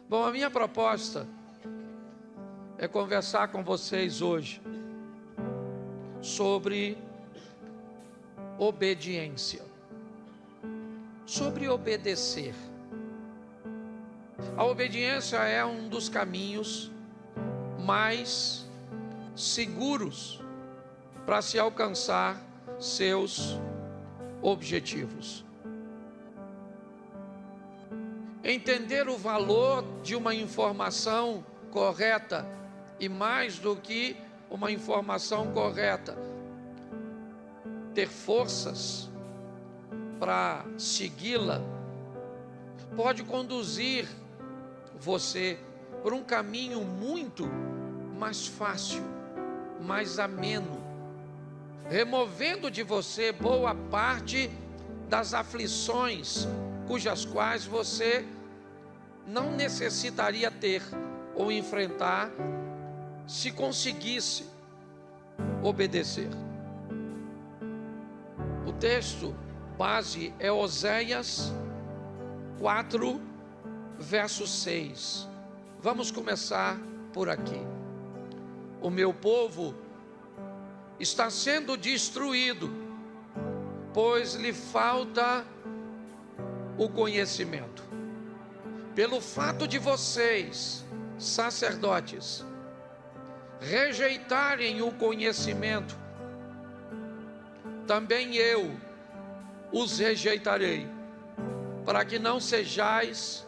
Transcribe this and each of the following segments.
Bom, a minha proposta é conversar com vocês hoje sobre obediência, sobre obedecer. A obediência é um dos caminhos mais seguros para se alcançar seus objetivos. Entender o valor de uma informação correta e, mais do que uma informação correta, ter forças para segui-la, pode conduzir você por um caminho muito mais fácil, mais ameno, removendo de você boa parte das aflições cujas quais você não necessitaria ter ou enfrentar se conseguisse obedecer. O texto base é Oséias 4, verso 6. Vamos começar por aqui. O meu povo está sendo destruído, pois lhe falta o conhecimento. Pelo fato de vocês, sacerdotes, rejeitarem o conhecimento, também eu os rejeitarei, para que não sejais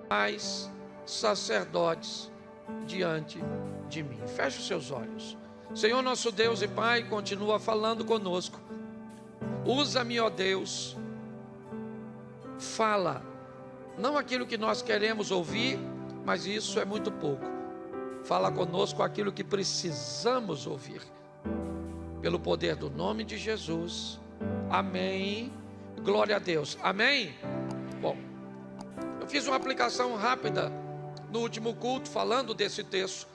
mais sacerdotes diante de mim. Feche os seus olhos. Senhor nosso Deus e Pai, continua falando conosco. Usa-me, ó Deus. Fala, não aquilo que nós queremos ouvir, mas isso é muito pouco. Fala conosco aquilo que precisamos ouvir. Pelo poder do nome de Jesus. Amém. Glória a Deus. Amém. Bom, eu fiz uma aplicação rápida no último culto falando desse texto.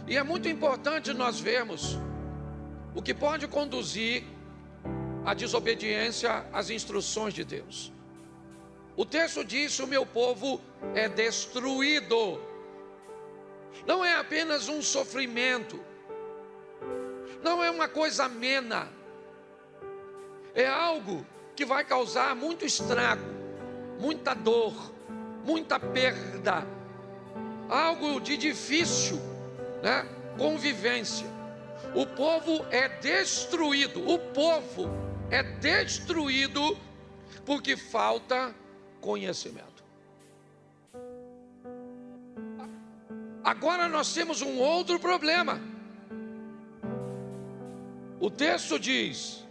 E é muito importante nós vermos o que pode conduzir à desobediência às instruções de Deus. O texto diz: o meu povo é destruído. Não é apenas um sofrimento, não é uma coisa amena, é algo que vai causar muito estrago, muita dor, muita perda, algo de difícil, convivência. O povo é destruído, porque falta conhecimento. Agora nós temos um outro problema. O texto diz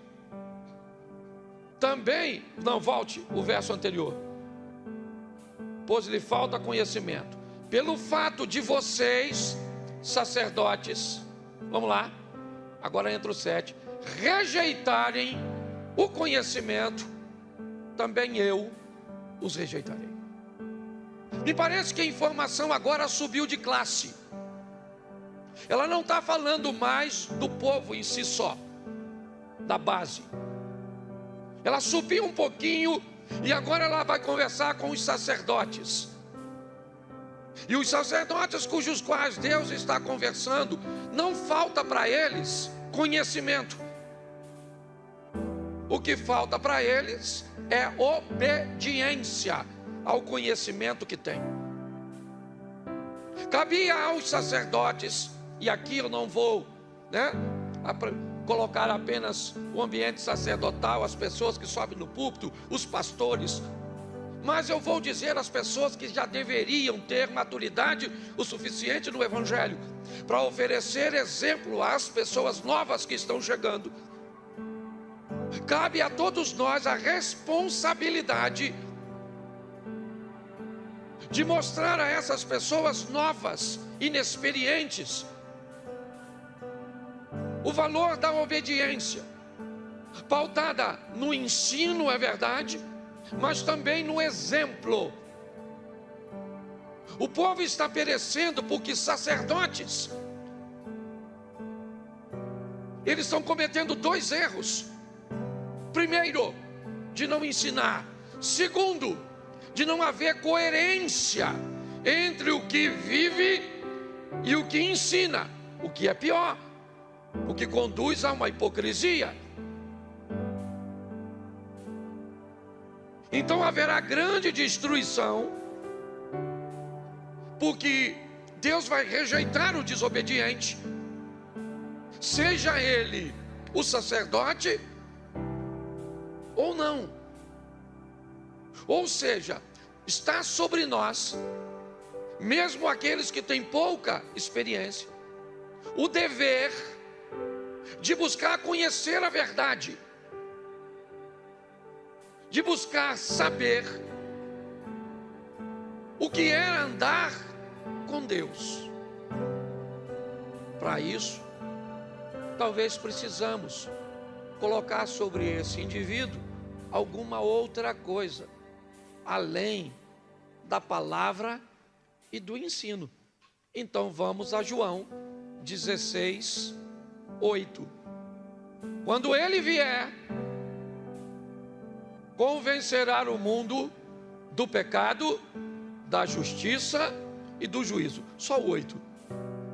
também, não, volte o verso anterior. Pois lhe falta conhecimento. Pelo fato de vocês, sacerdotes, vamos lá, agora entra o 7, rejeitarem o conhecimento, também eu os rejeitarei. Me parece que a informação agora subiu de classe. Ela não está falando mais do povo em si só, da base. Ela subiu um pouquinho e agora ela vai conversar com os sacerdotes. E os sacerdotes cujos quais Deus está conversando, não falta para eles conhecimento. O que falta para eles é obediência ao conhecimento que tem. Cabia aos sacerdotes, e aqui eu não vou colocar apenas o ambiente sacerdotal, as pessoas que sobem no púlpito, os pastores, mas eu vou dizer às pessoas que já deveriam ter maturidade o suficiente no Evangelho para oferecer exemplo às pessoas novas que estão chegando. Cabe a todos nós a responsabilidade de mostrar a essas pessoas novas, inexperientes, o valor da obediência, pautada no ensino, é verdade, mas também no exemplo. O povo está perecendo porque sacerdotes, eles estão cometendo 2 erros. Primeiro, de não ensinar. Segundo, de não haver coerência entre o que vive e o que ensina, o que é pior, o que conduz a uma hipocrisia. Então haverá grande destruição, porque Deus vai rejeitar o desobediente, seja ele o sacerdote ou não. Ou seja, está sobre nós, mesmo aqueles que têm pouca experiência, o dever de buscar conhecer a verdade, de buscar saber o que é andar com Deus. Para isso, talvez precisamos colocar sobre esse indivíduo alguma outra coisa, além da palavra e do ensino. Então vamos a João 16, 8. Quando ele vier, convencerá o mundo do pecado, da justiça e do juízo. Só 8.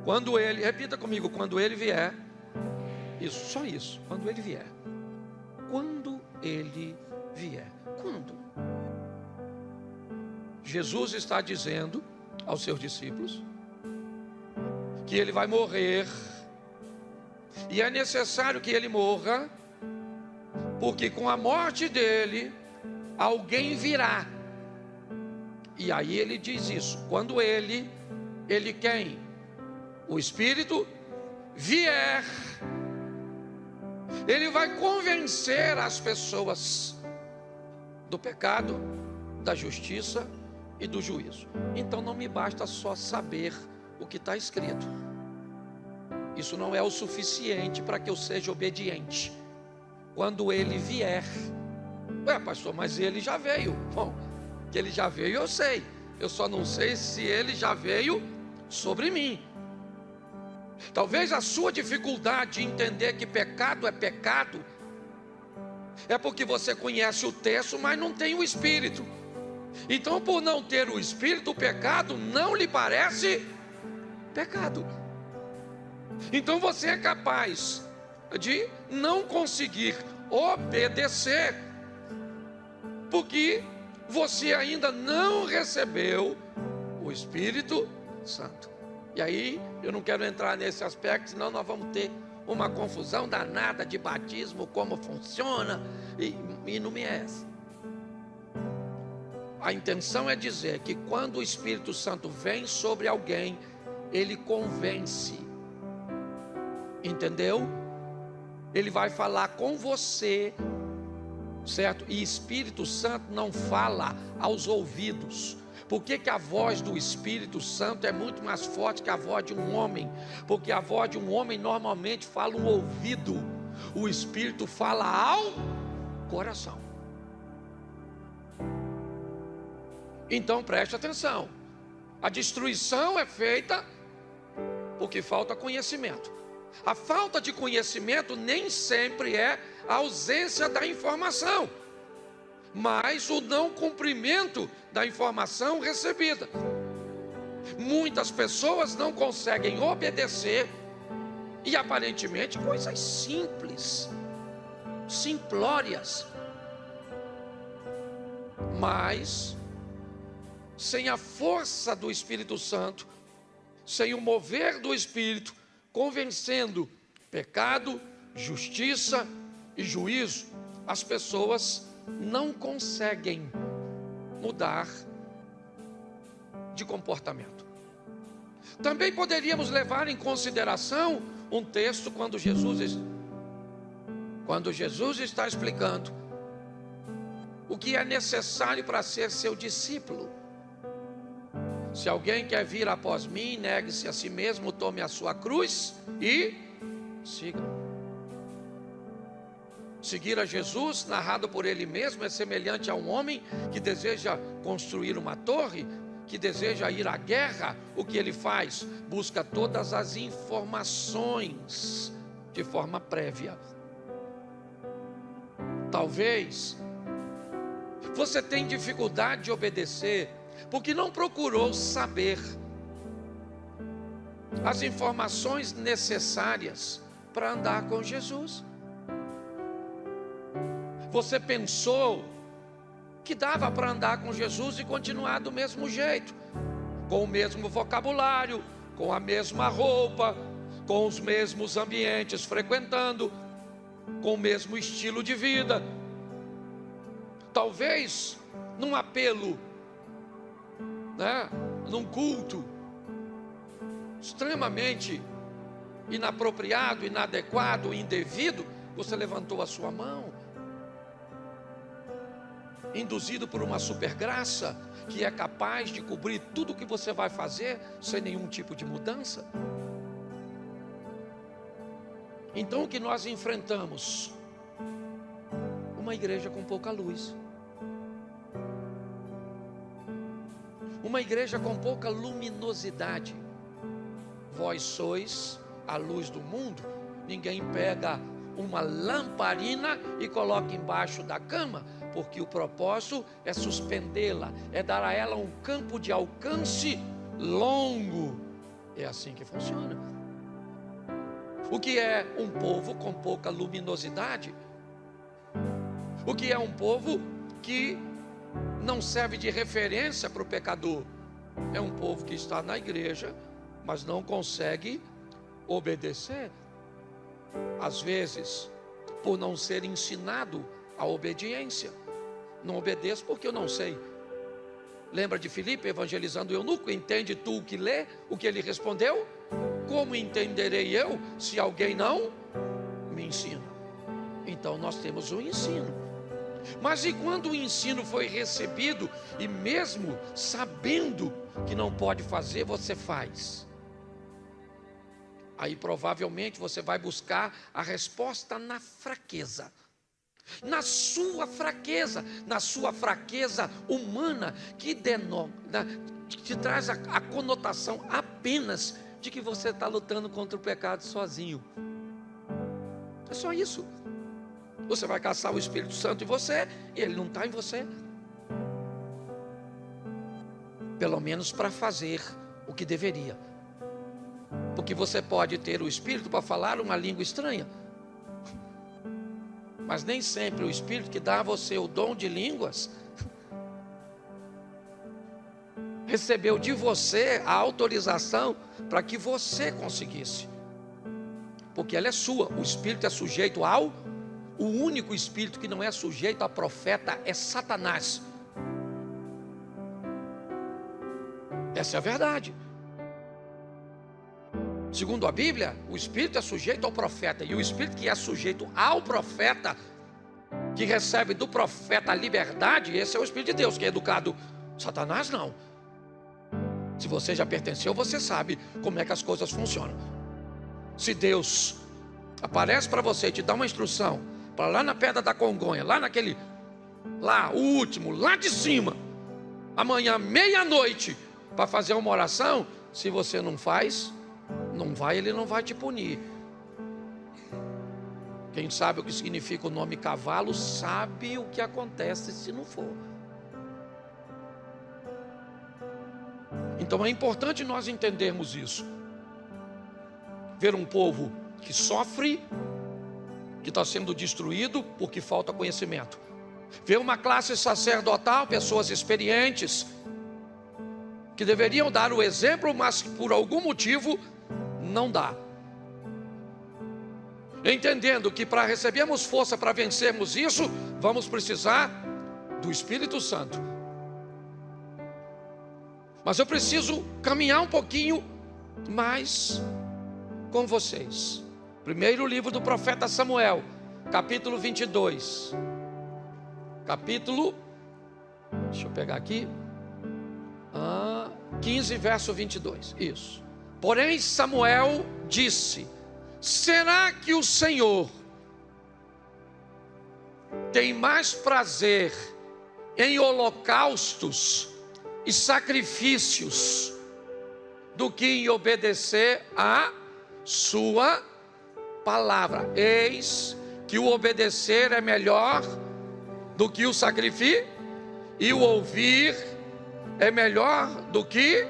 Quando ele, repita comigo, quando ele vier. Isso, só isso, quando ele vier. Quando ele vier. Quando? Jesus está dizendo aos seus discípulos que ele vai morrer, e é necessário que ele morra, porque com a morte dele, alguém virá. E aí ele diz isso, quando ele quem? O Espírito vier, ele vai convencer as pessoas do pecado, da justiça e do juízo. Então não me basta só saber o que está escrito. Isso não é o suficiente para que eu seja obediente. Quando ele vier, pastor, mas ele já veio. Bom, que ele já veio eu sei, eu só não sei se ele já veio sobre mim. Talvez a sua dificuldade de entender que pecado é pecado é porque você conhece o texto, mas não tem o Espírito. Então, por não ter o Espírito, o pecado não lhe parece pecado. Então você é capaz de não conseguir obedecer, porque você ainda não recebeu o Espírito Santo. E aí, eu não quero entrar nesse aspecto, senão nós vamos ter uma confusão danada de batismo, como funciona, e não me é essa. A intenção é dizer que quando o Espírito Santo vem sobre alguém, ele convence, entendeu? Ele vai falar com você, certo? E Espírito Santo não fala aos ouvidos. Por que a voz do Espírito Santo é muito mais forte que a voz de um homem? Porque a voz de um homem normalmente fala um ouvido, o Espírito fala ao coração. Então preste atenção, a destruição é feita porque falta conhecimento. A falta de conhecimento nem sempre é a ausência da informação, mas o não cumprimento da informação recebida. Muitas pessoas não conseguem obedecer, e aparentemente coisas simples, simplórias, mas sem a força do Espírito Santo, sem o mover do Espírito, convencendo pecado, justiça e juízo, as pessoas não conseguem mudar de comportamento. Também poderíamos levar em consideração um texto quando Jesus está explicando o que é necessário para ser seu discípulo. Se alguém quer vir após mim, negue-se a si mesmo, tome a sua cruz e siga. Seguir a Jesus, narrado por ele mesmo, é semelhante a um homem que deseja construir uma torre, que deseja ir à guerra. O que ele faz? Busca todas as informações de forma prévia. Talvez você tenha dificuldade de obedecer porque não procurou saber as informações necessárias para andar com Jesus. Você pensou que dava para andar com Jesus e continuar do mesmo jeito, com o mesmo vocabulário, com a mesma roupa, com os mesmos ambientes frequentando, com o mesmo estilo de vida. Talvez num apelo, num culto extremamente inapropriado, inadequado, indevido, você levantou a sua mão, induzido por uma super graça que é capaz de cobrir tudo o que você vai fazer sem nenhum tipo de mudança. Então o que nós enfrentamos? Uma igreja com pouca luz, uma igreja com pouca luminosidade. Vós sois a luz do mundo. Ninguém pega uma lamparina e coloca embaixo da cama, porque o propósito é suspendê-la, é dar a ela um campo de alcance longo. É assim que funciona. O que é um povo com pouca luminosidade? O que é um povo que não serve de referência para o pecador? É um povo que está na igreja, mas não consegue obedecer. Às vezes, por não ser ensinado a obediência. Não obedeço porque eu não sei. Lembra de Filipe evangelizando o eunuco? Entende tu o que lê? O que ele respondeu? Como entenderei eu se alguém não me ensina? Então nós temos um ensino. Mas e quando o ensino foi recebido e mesmo sabendo que não pode fazer, você faz? Aí provavelmente você vai buscar a resposta na fraqueza. Na sua fraqueza humana, que traz a conotação apenas de que você está lutando contra o pecado sozinho. É só isso. Você vai caçar o Espírito Santo em você e ele não está em você. Pelo menos para fazer o que deveria. Porque você pode ter o Espírito para falar uma língua estranha, mas nem sempre o Espírito que dá a você o dom de línguas recebeu de você a autorização para que você conseguisse, porque ela é sua. O Espírito é sujeito o único Espírito que não é sujeito a profeta é Satanás. Essa é a verdade. Segundo a Bíblia, o Espírito é sujeito ao profeta, e o Espírito que é sujeito ao profeta, que recebe do profeta a liberdade, esse é o Espírito de Deus, que é educado. Satanás não. Se você já pertenceu, você sabe como é que as coisas funcionam. Se Deus aparece para você e te dá uma instrução, para lá na Pedra da Congonha, o último, lá de cima, amanhã, meia-noite, para fazer uma oração, se você não faz, ele não vai te punir. Quem sabe o que significa o nome cavalo, sabe o que acontece se não for. Então é importante nós entendermos isso. Ver um povo que sofre, que está sendo destruído porque falta conhecimento. Ver uma classe sacerdotal, pessoas experientes, que deveriam dar o exemplo, mas por algum motivo não dá. Entendendo que para recebermos força para vencermos isso, vamos precisar do Espírito Santo. Mas eu preciso caminhar um pouquinho mais com vocês. Primeiro livro do profeta Samuel, capítulo 22. Deixa eu pegar aqui. 15, verso 22. Isso. Porém Samuel disse: será que o Senhor tem mais prazer em holocaustos e sacrifícios do que em obedecer a sua palavra? Eis que o obedecer é melhor do que o sacrifício, e o ouvir é melhor do que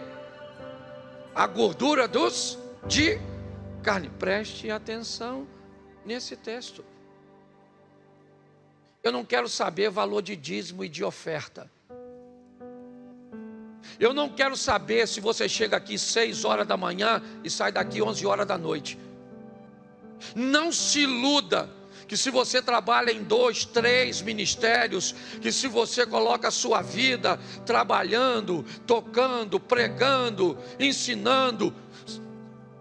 a gordura de carne. Preste atenção nesse texto. Eu não quero saber valor de dízimo e de oferta. Eu não quero saber se você chega aqui 6 horas da manhã e sai daqui 11 horas da noite. Não se iluda que se você trabalha em 2, 3 ministérios, que se você coloca a sua vida trabalhando, tocando, pregando, ensinando,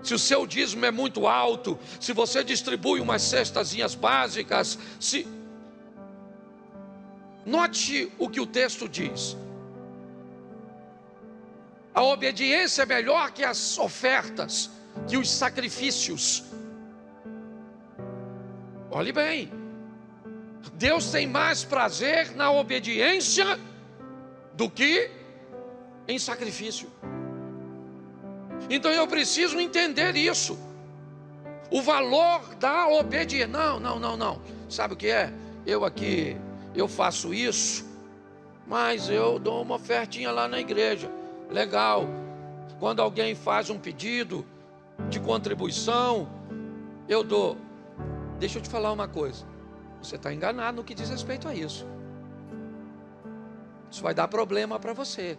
se o seu dízimo é muito alto, se você distribui umas cestazinhas básicas, note o que o texto diz. A obediência é melhor que as ofertas, que os sacrifícios. Olhe bem, Deus tem mais prazer na obediência do que em sacrifício. Então eu preciso entender isso, o valor da obediência. Não. Sabe o que é? Eu faço isso, mas eu dou uma ofertinha lá na igreja. Legal. Quando alguém faz um pedido de contribuição, eu dou. Deixa eu te falar uma coisa. Você está enganado no que diz respeito a isso. Isso vai dar problema para você.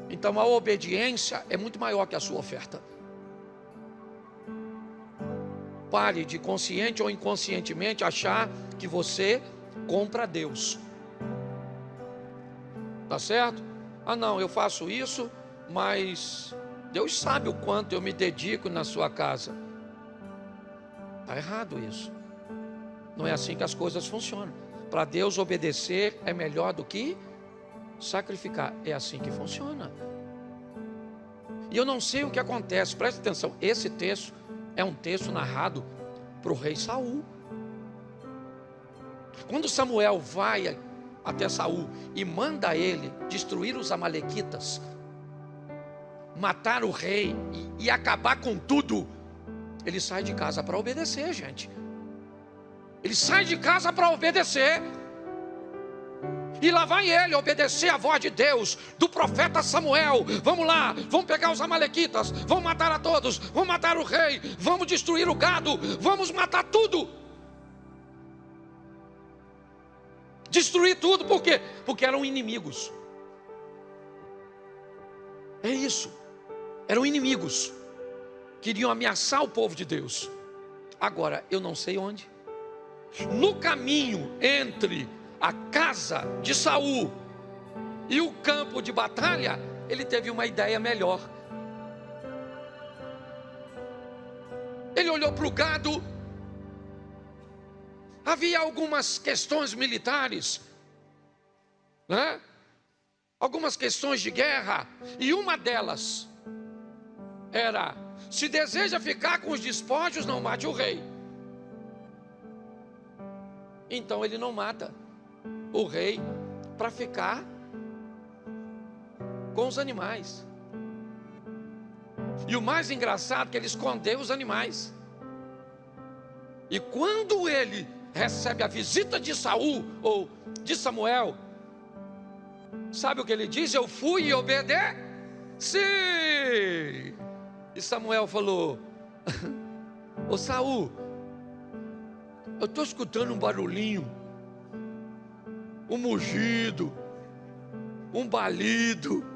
Então a obediência é muito maior que a sua oferta. Pare de, consciente ou inconscientemente, achar que você compra Deus. Tá certo? Não, eu faço isso, mas Deus sabe o quanto eu me dedico na sua casa. Está errado isso. Não é assim que as coisas funcionam. Para Deus, obedecer é melhor do que sacrificar. É assim que funciona. E eu não sei o que acontece. Preste atenção. Esse texto é um texto narrado para o rei Saul. Quando Samuel vai até Saul e manda ele destruir os amalequitas, matar o rei e acabar com tudo, ele sai de casa para obedecer, gente. Ele sai de casa para obedecer. E lá vai ele obedecer a voz de Deus, do profeta Samuel. Vamos lá, vamos pegar os amalequitas, vamos matar a todos, vamos matar o rei, vamos destruir o gado, vamos matar tudo. Destruir tudo, por quê? Porque eram inimigos. É isso, eram inimigos. Queriam ameaçar o povo de Deus. Agora, eu não sei onde. No caminho entre a casa de Saul e o campo de batalha, ele teve uma ideia melhor. Ele olhou para o gado. Havia algumas questões militares, né? Algumas questões de guerra. E uma delas era: se deseja ficar com os despojos, não mate o rei. Então ele não mata o rei para ficar com os animais. E o mais engraçado é que ele escondeu os animais. E quando ele recebe a visita de Saul ou de Samuel, sabe o que ele diz? Eu fui e obedeci. E Samuel falou: ô Saul, eu estou escutando um barulhinho, um mugido, um balido.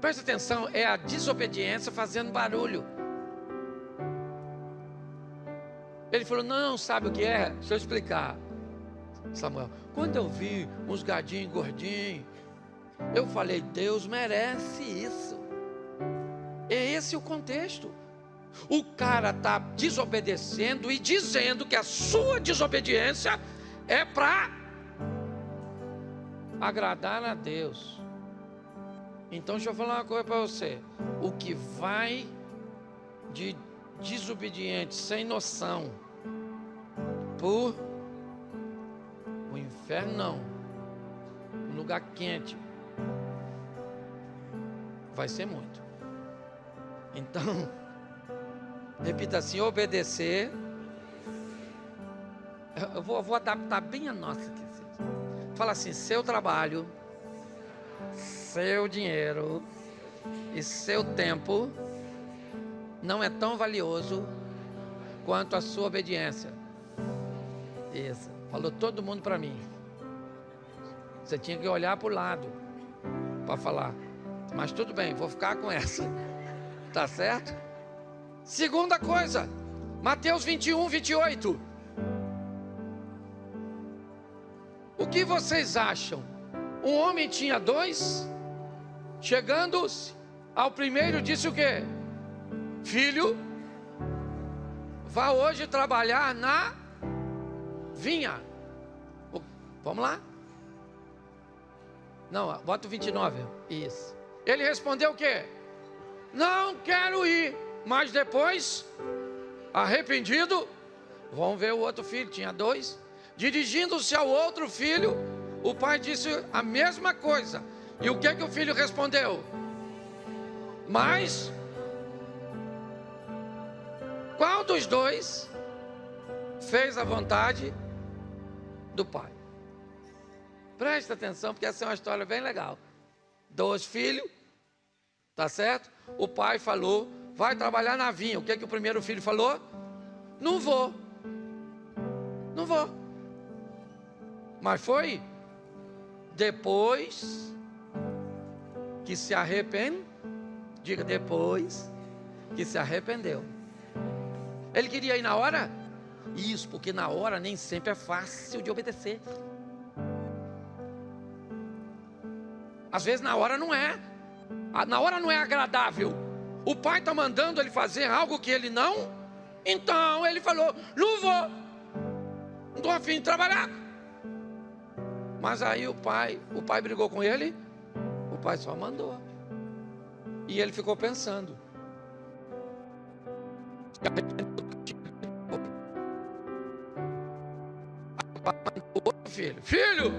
Presta atenção, é a desobediência fazendo barulho. Ele falou: não, sabe o que é? Deixa eu explicar, Samuel. Quando eu vi uns gadinhos gordinhos, eu falei: Deus merece isso. É esse o contexto. O cara está desobedecendo e dizendo que a sua desobediência é para agradar a Deus. Então deixa eu falar uma coisa para você. O que vai de desobediente, sem noção, por o inferno, não, um lugar quente, vai ser muito. Então, repita assim: obedecer. Eu vou adaptar bem a nossa aqui. Fala assim: seu trabalho, seu dinheiro e seu tempo não é tão valioso quanto a sua obediência. Isso, falou todo mundo para mim. Você tinha que olhar para o lado para falar, mas tudo bem, vou ficar com essa. Tá certo? Segunda coisa, Mateus 21, 28. O que vocês acham? Um homem tinha 2, chegando-se ao primeiro disse o quê? Filho, vá hoje trabalhar na vinha. Vamos lá? Não, bota o 29. Isso. Ele respondeu o quê? Não quero ir. Mas depois, arrependido, vamos ver o outro filho, tinha 2. Dirigindo-se ao outro filho, o pai disse a mesma coisa. E o que o filho respondeu? Mas qual dos 2 fez a vontade do pai? Presta atenção, porque essa é uma história bem legal. 2 filhos, tá certo? O pai falou, vai trabalhar na vinha. O que o primeiro filho falou? Não vou. Não vou. Mas foi depois que se arrependeu. Diga, depois que se arrependeu. Ele queria ir na hora? Isso, porque na hora nem sempre é fácil de obedecer. Às vezes na hora não é. Na hora não é agradável. O pai está mandando ele fazer algo que ele não. Então ele falou, não vou. Não estou a fim de trabalhar. Mas aí o pai brigou com ele. O pai só mandou. E ele ficou pensando. Filho,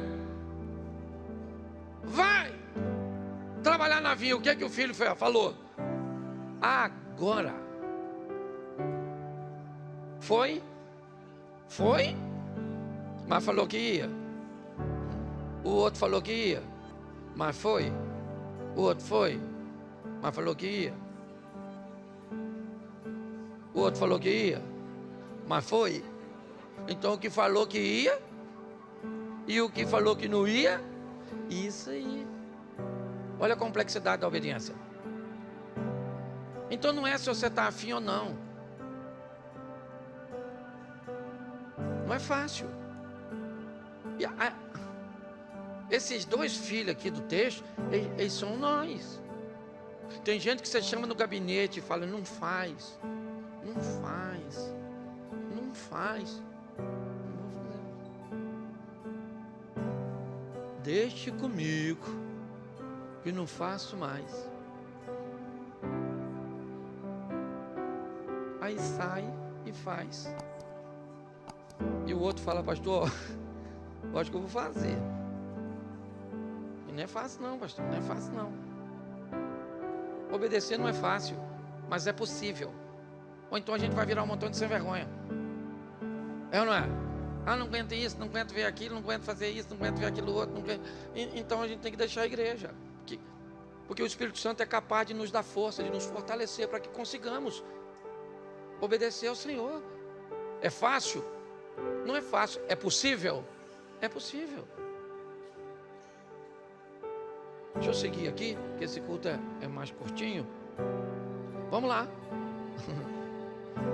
vai trabalhar na vinha. O que o filho falou? Agora. Foi, mas falou que ia. O outro falou que ia, mas foi. O outro foi, mas falou que ia. O outro falou que ia, mas foi. Então o que falou que ia e o que falou que não ia, isso aí. Olha a complexidade da obediência. Então não é se você está afim ou não. Não é fácil. Esses 2 filhos aqui do texto, eles são nós. Tem gente que você chama no gabinete e fala, não faz. Não faz. Não faz. Não vou fazer. Deixe comigo, que não faço mais. Aí sai e faz. E o outro fala, pastor, eu acho que eu vou fazer. E não é fácil não, pastor, não é fácil não. Obedecer não é fácil, mas é possível. Ou então a gente vai virar um montão de sem vergonha. É ou não é? Não aguento isso, não aguento ver aquilo, não aguento fazer isso, não aguento ver aquilo outro. Não aguento... Então a gente tem que deixar a igreja. Porque o Espírito Santo é capaz de nos dar força, de nos fortalecer para que consigamos obedecer ao Senhor. É fácil? Não é fácil. É possível? É possível. Deixa eu seguir aqui, que esse culto é mais curtinho. Vamos lá.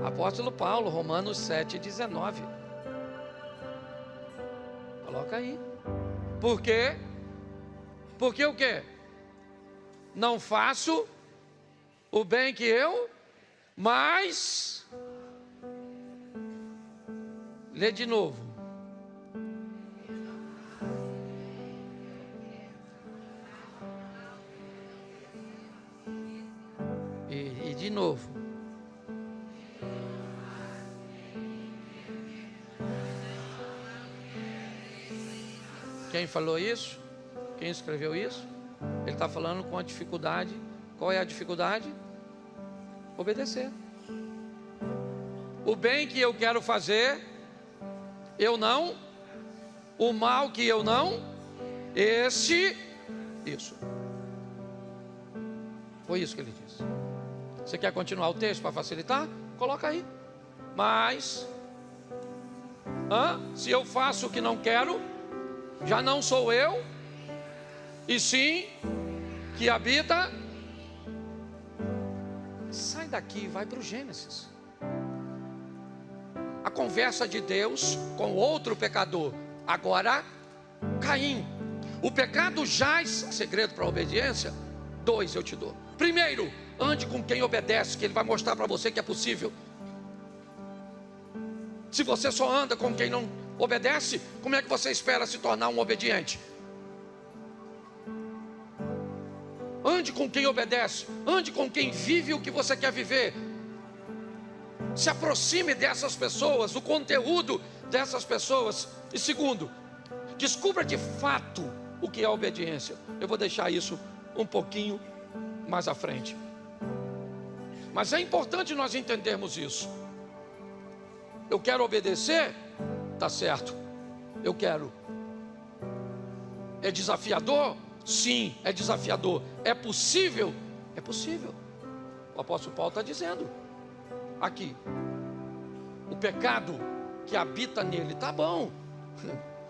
Apóstolo Paulo, Romanos 7,19. Coloca aí. Por quê? Porque o quê? Não faço o bem que eu, mas... Lê de novo. E de novo. Quem falou isso? Quem escreveu isso? Ele está falando com a dificuldade. Qual é a dificuldade? Obedecer. O bem que eu quero fazer, eu não. O mal que eu não Isso. Foi isso que ele disse. Você quer continuar o texto para facilitar? Coloca aí. Mas, se eu faço o que não quero, já não sou eu, e sim que habita. Sai daqui e vai para o Gênesis. A conversa de Deus com outro pecador. Agora, Caim. O pecado jaz, segredo para a obediência, 2 eu te dou. Primeiro, ande com quem obedece, que ele vai mostrar para você que é possível. Se você só anda com quem não obedece, como é que você espera se tornar um obediente? Ande com quem obedece, ande com quem vive o que você quer viver. Se aproxime dessas pessoas, do conteúdo dessas pessoas. E segundo, descubra de fato o que é obediência. Eu vou deixar isso um pouquinho mais à frente. Mas é importante nós entendermos isso. Eu quero obedecer, tá certo. Eu quero. É desafiador? Sim, é desafiador. É possível? É possível. O apóstolo Paulo está dizendo aqui: o pecado que habita nele, tá bom.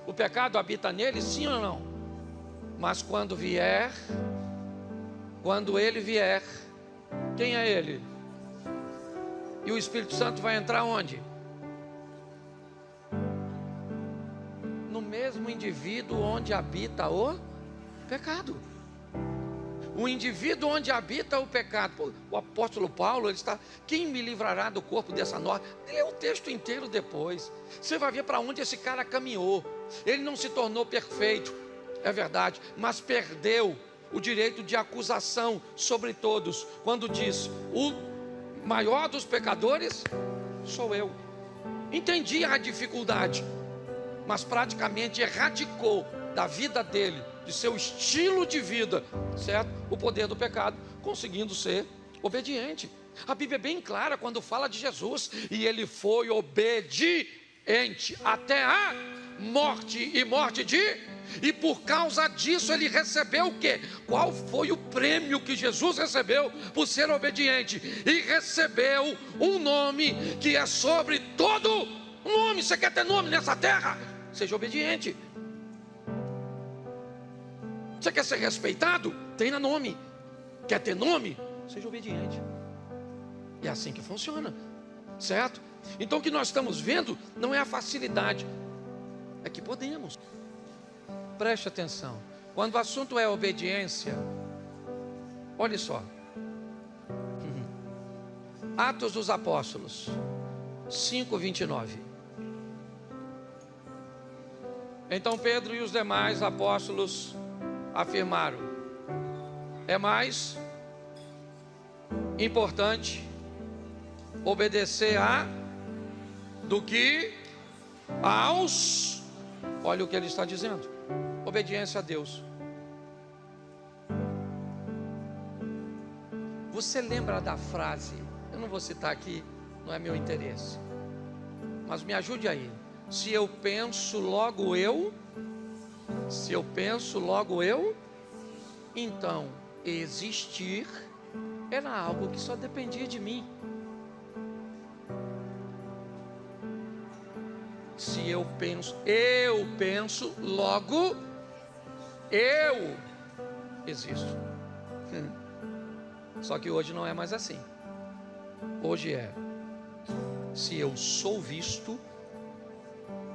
O pecado habita nele, sim ou não? Mas quando ele vier, quem é ele? E o Espírito Santo vai entrar onde? No mesmo indivíduo onde habita o pecado. O indivíduo onde habita o pecado. O apóstolo Paulo, ele está: quem me livrará do corpo dessa norma? Lê o texto inteiro depois. Você vai ver para onde esse cara caminhou. Ele não se tornou perfeito, é verdade, mas perdeu o direito de acusação sobre todos, quando diz: o maior dos pecadores sou eu. Entendi a dificuldade, mas praticamente erradicou da vida dele, de seu estilo de vida, certo? O poder do pecado, conseguindo ser obediente. A Bíblia é bem clara quando fala de Jesus: e ele foi obediente até a morte, e morte de... E por causa disso ele recebeu o quê? Qual foi o prêmio que Jesus recebeu por ser obediente? E recebeu um nome que é sobre todo nome. Você quer ter nome nessa terra? Seja obediente. Você quer ser respeitado? Tenha nome. Quer ter nome? Seja obediente. É assim que funciona, certo? Então o que nós estamos vendo não é a facilidade, é que podemos. Preste atenção. Quando o assunto é obediência, olhe só. Atos dos Apóstolos 5:29. Então Pedro e os demais apóstolos afirmaram: é mais importante obedecer do que aos... Olha o que ele está dizendo: obediência a Deus. Você lembra da frase? Eu não vou citar aqui, não é meu interesse, mas me ajude aí. Se eu penso, logo eu. Se eu penso, logo eu. Então, existir era algo que só dependia de mim. Se eu penso, logo eu existo. Só que hoje não é mais assim. Hoje é: se eu sou visto,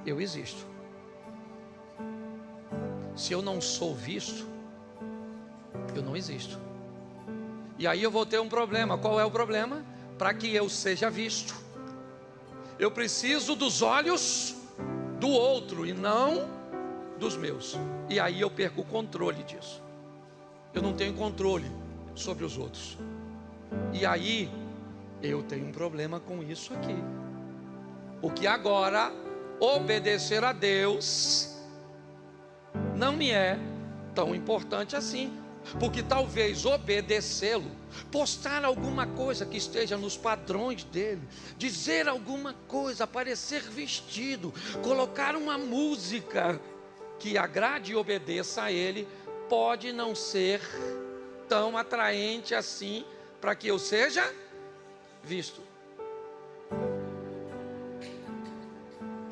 eu existo. Se eu não sou visto, eu não existo. E aí eu vou ter um problema. Qual é o problema? Para que eu seja visto, eu preciso dos olhos do outro e não dos meus. E aí eu perco o controle disso. Eu não tenho controle sobre os outros. E aí eu tenho um problema com isso aqui. Porque agora obedecer a Deus não me é tão importante assim. Porque talvez obedecê-lo, postar alguma coisa que esteja nos padrões dele, dizer alguma coisa, aparecer vestido, colocar uma música, que agrade e obedeça a Ele, pode não ser tão atraente assim para que eu seja visto.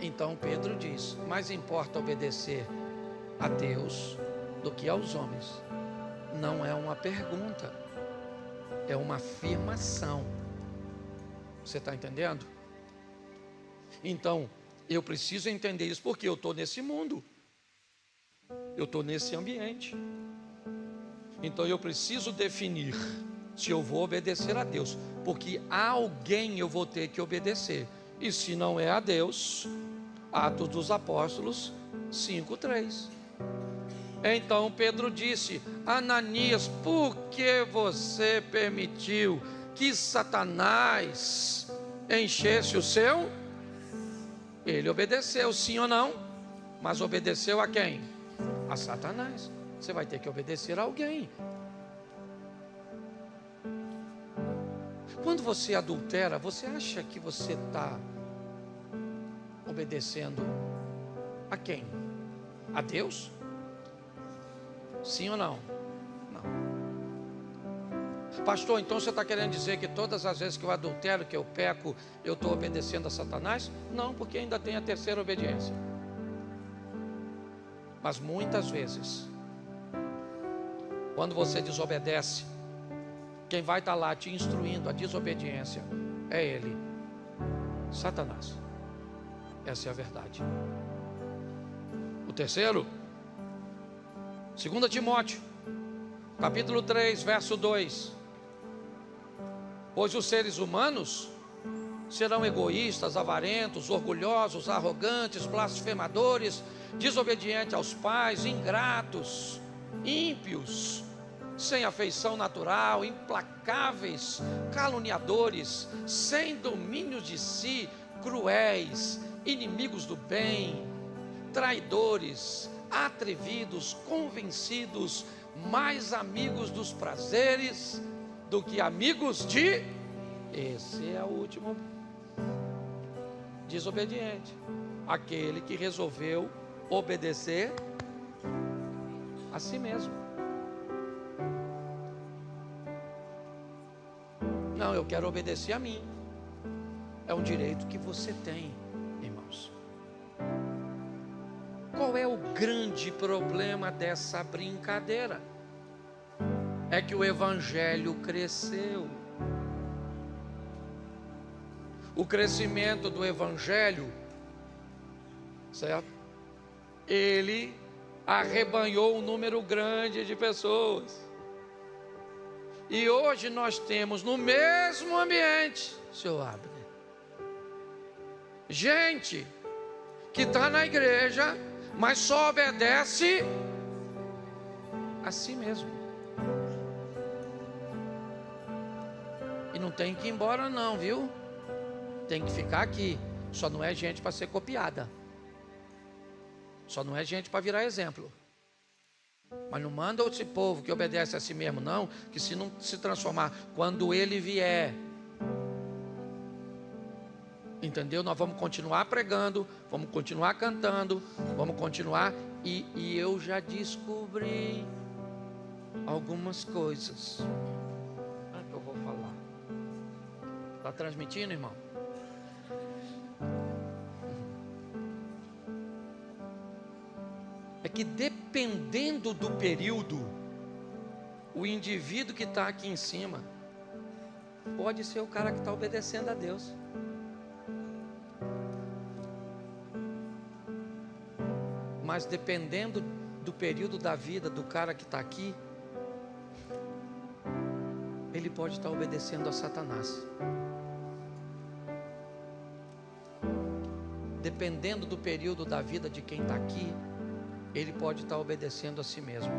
Então Pedro diz: mais importa obedecer a Deus do que aos homens. Não é uma pergunta, é uma afirmação. Você está entendendo? Então, eu preciso entender isso, porque eu estou nesse mundo, eu estou nesse ambiente. Então eu preciso definir se eu vou obedecer a Deus, porque a alguém eu vou ter que obedecer. E se não é a Deus, Atos dos Apóstolos 5:3. Então Pedro disse: Ananias, por que você permitiu que Satanás enchesse o seu? Ele obedeceu, sim ou não? Mas obedeceu a quem? A Satanás. Você vai ter que obedecer a alguém. Quando você adultera, você acha que você está obedecendo a quem? A Deus? Sim ou não? Não. Pastor, então você está querendo dizer que todas as vezes que eu adultero, que eu peco, eu estou obedecendo a Satanás? Não, porque ainda tem a terceira obediência. Mas muitas vezes, quando você desobedece, quem vai estar lá te instruindo a desobediência é ele, Satanás. Essa é a verdade. O terceiro, 2 Timóteo, capítulo 3, verso 2. Pois os seres humanos serão egoístas, avarentos, orgulhosos, arrogantes, blasfemadores, desobedientes aos pais, ingratos, ímpios, sem afeição natural, implacáveis, caluniadores, sem domínio de si, cruéis, inimigos do bem, traidores, atrevidos, convencidos, mais amigos dos prazeres do que amigos de... Esse é o último desobediente, aquele que resolveu obedecer a si mesmo. Não, eu quero obedecer a mim. É um direito que você tem, irmãos. Qual é o grande problema dessa brincadeira? É que o evangelho cresceu. O crescimento do evangelho, certo? Ele arrebanhou um número grande de pessoas. E hoje nós temos no mesmo ambiente, seu Abner, gente que está na igreja, mas só obedece a si mesmo. E não tem que ir embora não, viu? Tem que ficar aqui. Só não é gente para ser copiada. Só não é gente para virar exemplo. Mas não manda esse povo que obedece a si mesmo, não, que se não se transformar, quando ele vier, entendeu? Nós vamos continuar pregando, vamos continuar cantando, vamos continuar, e eu já descobri algumas coisas. Ah, que eu vou falar. Está transmitindo, irmão? É que dependendo do período, o indivíduo que está aqui em cima pode ser o cara que está obedecendo a Deus. Mas dependendo do período da vida do cara que está aqui, ele pode estar obedecendo a Satanás. Dependendo do período da vida de quem está aqui, ele pode estar obedecendo a si mesmo.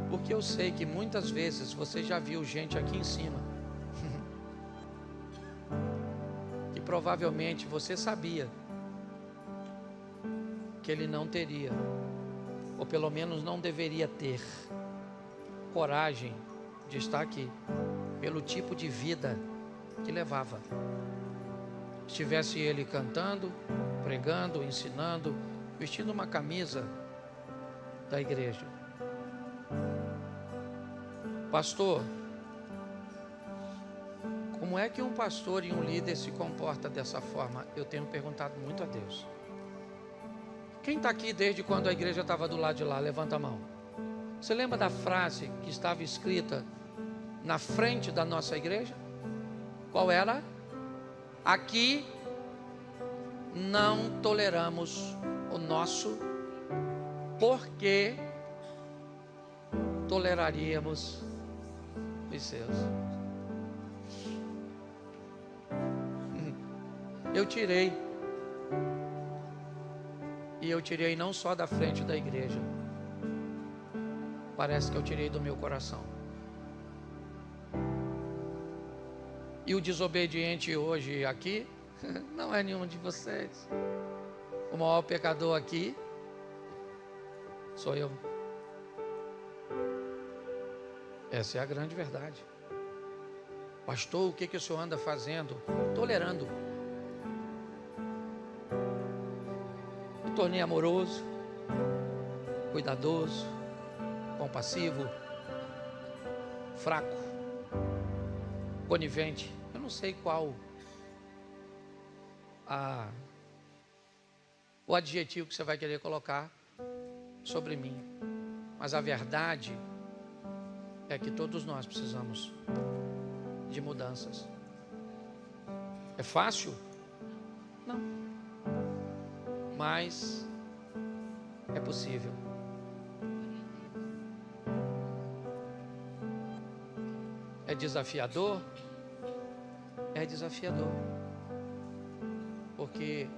Porque eu sei que muitas vezes você já viu gente aqui em cima que provavelmente você sabia que ele não teria, ou pelo menos não deveria ter coragem de estar aqui, pelo tipo de vida que levava. estivesse ele cantando, pregando, ensinando, vestindo uma camisa da igreja. Pastor, como é que um pastor e um líder se comporta dessa forma? Eu tenho perguntado muito a Deus. Quem está aqui desde quando a igreja estava do lado de lá? Levanta a mão. Você lembra da frase que estava escrita na frente da nossa igreja? Qual era? Aqui não toleramos o nosso, porque toleraríamos os seus. Eu tirei. E eu tirei não só da frente da igreja. Parece que eu tirei do meu coração. E o desobediente hoje aqui não é nenhum de vocês. O maior pecador aqui sou eu. Essa é a grande verdade. Pastor, o que o senhor anda fazendo? Tolerando. Me tornei amoroso, cuidadoso, compassivo, fraco, conivente. Eu não sei qual o adjetivo que você vai querer colocar sobre mim, mas a verdade é que todos nós precisamos de mudanças. É fácil? Não. Mas é possível. É desafiador? É desafiador. Porque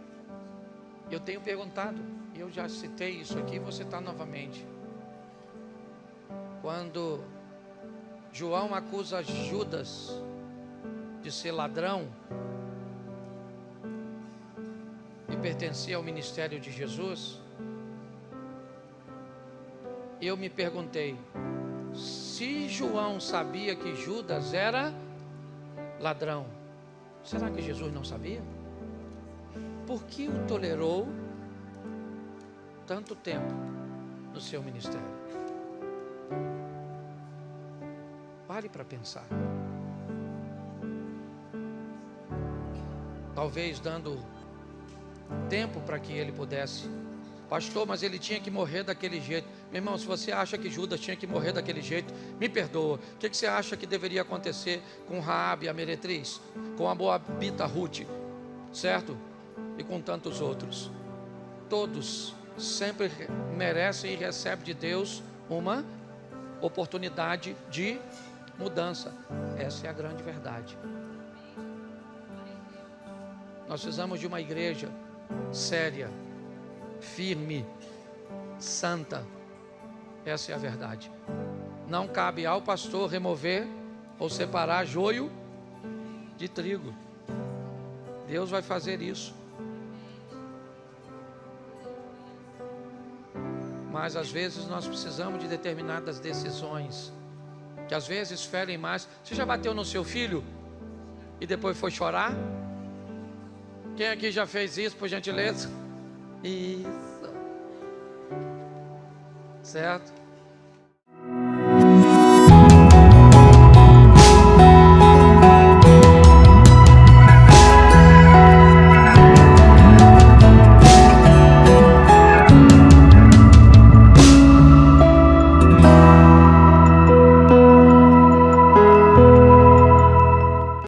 eu tenho perguntado, e eu já citei isso aqui, vou citar novamente. Quando João acusa Judas de ser ladrão e pertencia ao ministério de Jesus, eu me perguntei, se João sabia que Judas era ladrão, será que Jesus não sabia? Por que o tolerou tanto tempo no seu ministério? Pare para pensar. Talvez dando tempo para que ele pudesse. Pastor, mas ele tinha que morrer daquele jeito. Meu irmão, se você acha que Judas tinha que morrer daquele jeito, me perdoa. O que você acha que deveria acontecer com Raabe, a meretriz? Com a moabita Ruth, certo? E com tantos outros. Todos sempre merecem e recebem de Deus uma oportunidade de mudança. Essa é a grande verdade. Nós precisamos de uma igreja séria, firme, santa. Essa é a verdade. Não cabe ao pastor remover ou separar joio de trigo. Deus vai fazer isso. Mas às vezes nós precisamos de determinadas decisões, que às vezes ferem mais. Você já bateu no seu filho e depois foi chorar? Quem aqui já fez isso, por gentileza? Isso. Certo?